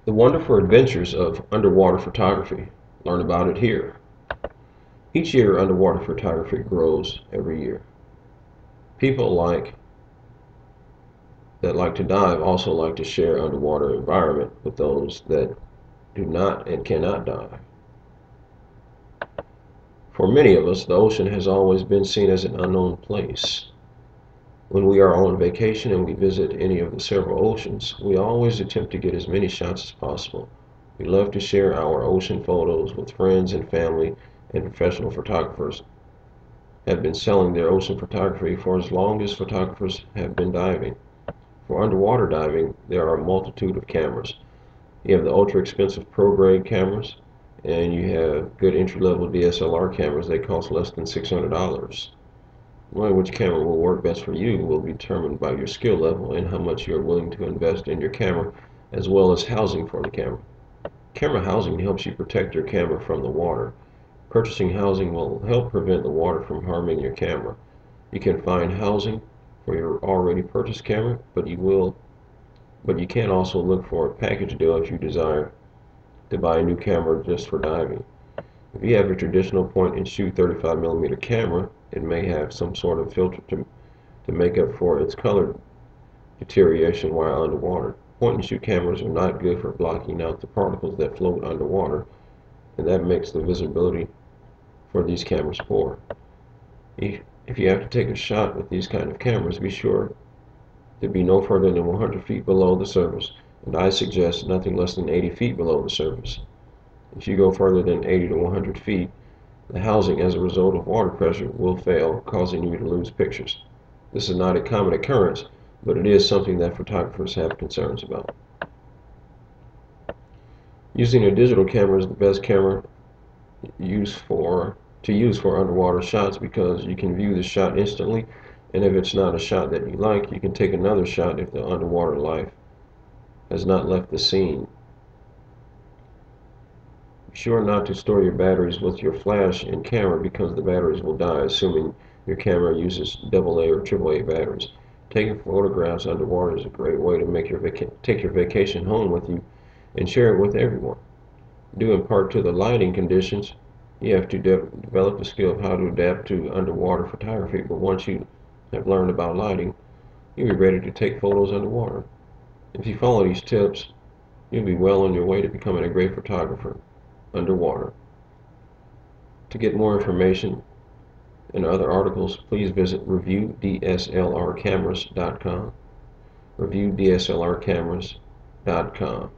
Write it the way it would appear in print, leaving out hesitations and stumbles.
The wonderful adventures of underwater photography. Learn about it here. Each year, underwater photography grows every year. People that like to dive also like to share underwater environment with those that do not and cannot dive. For many of us, the ocean has always been seen as an unknown place. When we are on vacation and we visit any of the several oceans, we always attempt to get as many shots as possible. We love to share our ocean photos with friends and family, and professional photographers have been selling their ocean photography for as long as photographers have been diving. For underwater diving, there are a multitude of cameras. You have the ultra expensive pro grade cameras, and you have good entry level DSLR cameras. They cost less than $600. Knowing which camera will work best for you will be determined by your skill level and how much you are willing to invest in your camera, as well as housing for the camera. Camera housing helps you protect your camera from the water. Purchasing housing will help prevent the water from harming your camera. You can find housing for your already purchased camera, but you can also look for a package deal if you desire to buy a new camera just for diving. If you have a traditional point and shoot 35mm camera, it may have some sort of filter to make up for its color deterioration while underwater. Point and shoot cameras are not good for blocking out the particles that float underwater, and that makes the visibility for these cameras poor. If you have to take a shot with these kind of cameras, be sure to be no further than 100 feet below the surface, and I suggest nothing less than 80 feet below the surface. If you go further than 80 to 100 feet, the housing as a result of water pressure will fail, causing you to lose pictures. This is not a common occurrence, but it is something that photographers have concerns about. Using a digital camera is the best camera to use for underwater shots because you can view the shot instantly, and if it's not a shot that you like, you can take another shot if the underwater life has not left the scene. Be sure not to store your batteries with your flash and camera because the batteries will die, assuming your camera uses AA or AAA batteries. Taking photographs underwater is a great way to take your vacation home with you and share it with everyone. Due in part to the lighting conditions, you have to develop the skill of how to adapt to underwater photography, but once you have learned about lighting, you'll be ready to take photos underwater. If you follow these tips, you'll be well on your way to becoming a great photographer underwater. To get more information and other articles, please visit reviewdslrcameras.com, reviewdslrcameras.com.